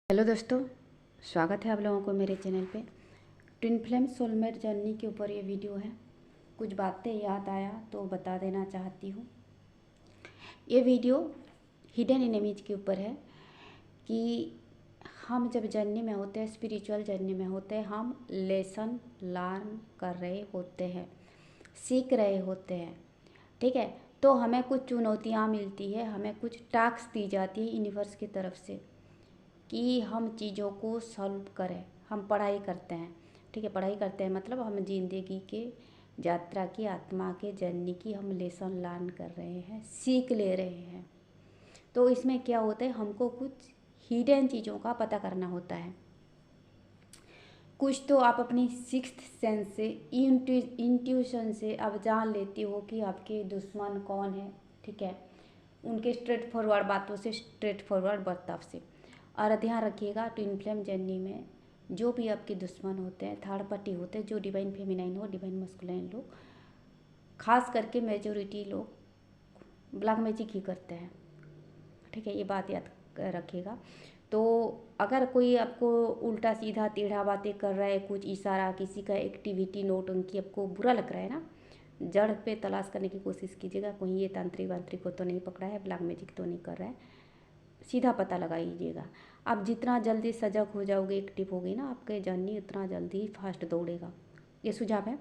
Hello दोस्तों, स्वागत है आप लोगों को मेरे चैनल पे। ट्विन फ्लेम सोलमेट जर्नी के ऊपर ये वीडियो है। कुछ बातें याद आया तो बता देना चाहती हूँ। ये वीडियो हिडन एनिमीज के ऊपर है कि हम जब जर्नी में होते हैं, स्पिरिचुअल जर्नी में होते हैं, हम लेसन लर्न कर रहे होते हैं, सीख रहे होते हैं। ठीक है, तो हमें कुछ चुनौतियाँ मिलती है, हमें कुछ टास्क दी जाती है यूनिवर्स की तरफ से कि हम चीज़ों को सॉल्व करें। हम पढ़ाई करते हैं, ठीक है, पढ़ाई करते हैं मतलब हम ज़िंदगी के यात्रा की, आत्मा के जर्नी की हम लेसन लर्न कर रहे हैं, सीख ले रहे हैं। तो इसमें क्या होता है, हमको कुछ हिडन चीज़ों का पता करना होता है। कुछ तो आप अपनी सिक्स्थ सेंस से, इंट्यूशन से आप जान लेती हो कि आपके दुश्मन कौन है। ठीक है, उनके स्ट्रेट फॉरवर्ड बातों से, स्ट्रेट फॉरवर्ड बर्ताव से। और ध्यान रखिएगा, ट्विन फ्लेम जर्नी में जो भी आपके दुश्मन होते हैं, थर्ड पार्टी होते हैं, जो डिवाइन फेमिनाइन हो, डिवाइन मस्कुलाइन लोग, खास करके मेजोरिटी लोग ब्लैक मैजिक ही करते हैं। ठीक है, ये बात याद रखिएगा। तो अगर कोई आपको उल्टा सीधा टेढ़ा बातें कर रहा है, कुछ इशारा, किसी का एक्टिविटी, नोटंकी आपको बुरा लग रहा है ना, जड़ पे तलाश करने की कोशिश कीजिएगा। कहीं ये तांत्रिक वांत्रिक को तो नहीं पकड़ा है, ब्लैक मैजिक तो नहीं कर रहा है, सीधा पता लगाइएगा। आप जितना जल्दी सजग हो जाओगे, एक्टिव होगी ना आपके जर्नी, उतना जल्दी फास्ट दौड़ेगा। ये सुझाव है।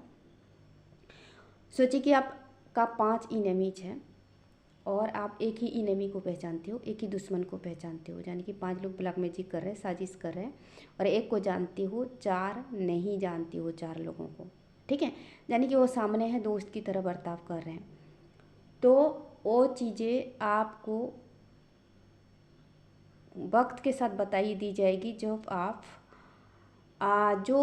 सोचिए कि आपका 5 इनेमीज हैं और आप एक ही इनेमी को पहचानते हो, एक ही दुश्मन को पहचानते हो। यानी कि 5 लोग ब्लैक मैजिक कर रहे हैं, साजिश कर रहे हैं, और एक को जानते हो, 4 नहीं जानते हो, 4 लोगों को। ठीक है, यानी कि वो सामने है, दोस्त की तरह बर्ताव कर रहे हैं। तो वो चीज़ें आपको वक्त के साथ बताई दी जाएगी जब आप जो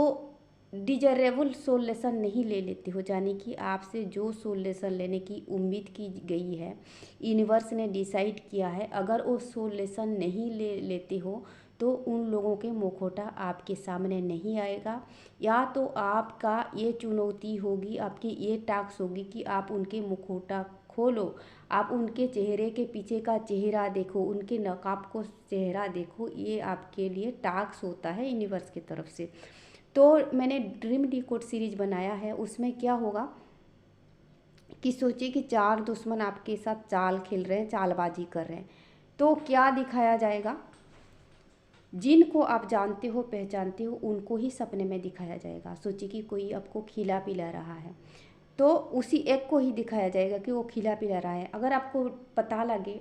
डिजरेबल सोल्यूशन नहीं ले लेते हो। यानी कि आपसे जो सोल्यूशन लेने की उम्मीद की गई है, यूनिवर्स ने डिसाइड किया है, अगर वो सोल्यूशन नहीं ले लेते हो तो उन लोगों के मुखौटा आपके सामने नहीं आएगा। या तो आपका ये चुनौती होगी, आपकी ये टास्क होगी कि आप उनके मुखौटा खोलो, आप उनके चेहरे के पीछे का चेहरा देखो, उनके नकाब को चेहरा देखो। ये आपके लिए टास्क होता है यूनिवर्स की तरफ से। तो मैंने ड्रीम डिकोड सीरीज बनाया है, उसमें क्या होगा कि सोचिए कि 4 दुश्मन आपके साथ चाल खेल रहे हैं, चालबाजी कर रहे हैं। तो क्या दिखाया जाएगा, जिनको आप जानते हो, पहचानते हो, उनको ही सपने में दिखाया जाएगा। सोचिए कि कोई आपको खिला पिला रहा है, तो उसी एक को ही दिखाया जाएगा कि वो खिला पिला रहा है। अगर आपको पता लगे,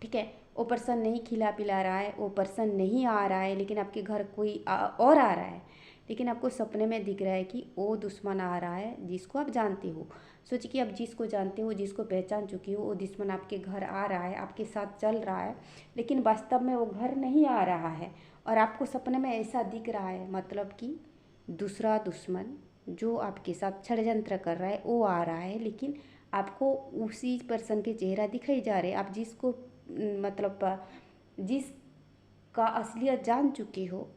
ठीक है, वो पर्सन नहीं खिला पिला रहा है, वो पर्सन नहीं आ रहा है, लेकिन आपके घर कोई और आ रहा है, लेकिन आपको सपने में दिख रहा है कि वो दुश्मन आ रहा है जिसको आप जानते हो। सोचिए कि आप जिसको जानते हो, जिसको पहचान चुकी हो, वो दुश्मन आपके घर आ रहा है, आपके साथ चल रहा है, लेकिन वास्तव में वो घर नहीं आ रहा है और आपको सपने में ऐसा दिख रहा है। मतलब कि दूसरा दुश्मन जो आपके साथ षड्यंत्र कर रहा है वो आ रहा है, लेकिन आपको उसी पर्सन के चेहरा दिखाई जा रहे हैं। आप जिसको मतलब जिसका असलियत जान चुके हो,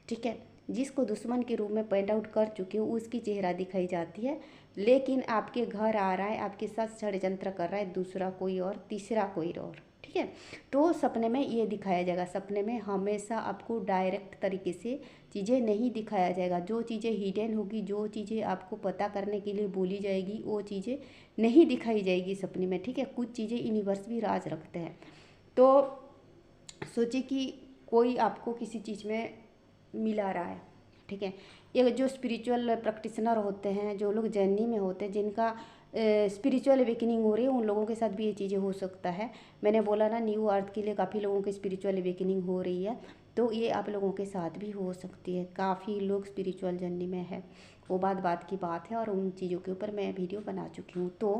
ठीक है, जिसको दुश्मन के रूप में पॉइंट आउट कर चुके हो, उसकी चेहरा दिखाई जाती है, लेकिन आपके घर आ रहा है, आपके साथ षड्यंत्र कर रहा है दूसरा कोई और, तीसरा कोई और। ठीक है, तो सपने में ये दिखाया जाएगा। सपने में हमेशा आपको डायरेक्ट तरीके से चीज़ें नहीं दिखाया जाएगा। जो चीज़ें हिडन होगी, जो चीज़ें आपको पता करने के लिए बोली जाएगी, वो चीज़ें नहीं दिखाई जाएगी सपने में। ठीक है, कुछ चीज़ें यूनिवर्स भी राज रखते हैं। तो सोचिए कि कोई आपको किसी चीज़ में मिला रहा है, ठीक है, ये जो स्पिरिचुअल प्रैक्टिशनर होते हैं, जो लोग जर्नी में होते हैं, जिनका स्पिरिचुअल अवेकनिंग हो रही है, उन लोगों के साथ भी ये चीज़ें हो सकता है। मैंने बोला ना, न्यू अर्थ के लिए काफ़ी लोगों की स्पिरिचुअल अवेकनिंग हो रही है, तो ये आप लोगों के साथ भी हो सकती है। काफ़ी लोग स्पिरिचुअल जर्नी में है, वो बात की बात है, और उन चीज़ों के ऊपर मैं वीडियो बना चुकी हूँ। तो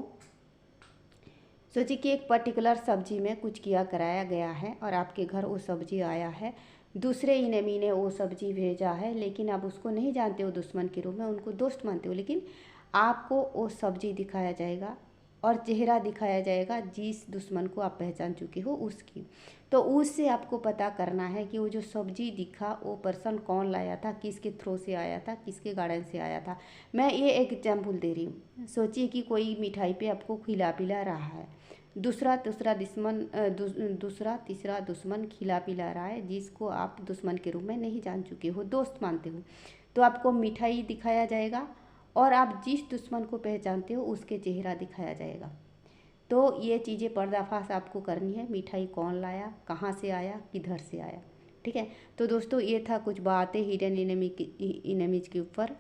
सोचिए कि एक पर्टिकुलर सब्जी में कुछ किया कराया गया है और आपके घर वो सब्जी आया है, दूसरे इनेमी ने वो सब्जी भेजा है, लेकिन आप उसको नहीं जानते हो दुश्मन के रूप में, उनको दोस्त मानते हो, लेकिन आपको वो सब्जी दिखाया जाएगा और चेहरा दिखाया जाएगा जिस दुश्मन को आप पहचान चुके हो उसकी। तो उससे आपको पता करना है कि वो जो सब्जी दिखा, वो पर्सन कौन लाया था, किसके थ्रू से आया था, किसके गार्डन से आया था। मैं ये एक एग्जाम्पल दे रही हूँ। सोचिए कि कोई मिठाई पे आपको खिला पिला रहा है, दूसरा तीसरा दुश्मन खिला पिला रहा है, जिसको आप दुश्मन के रूप में नहीं जान चुके हो, दोस्त मानते हो। तो आपको मिठाई दिखाया जाएगा और आप जिस दुश्मन को पहचानते हो उसके चेहरा दिखाया जाएगा। तो ये चीज़ें पर्दाफाश आपको करनी है, मिठाई कौन लाया, कहाँ से आया, किधर से आया। ठीक है, तो दोस्तों ये था कुछ बातें हिडन इनेमीज के ऊपर।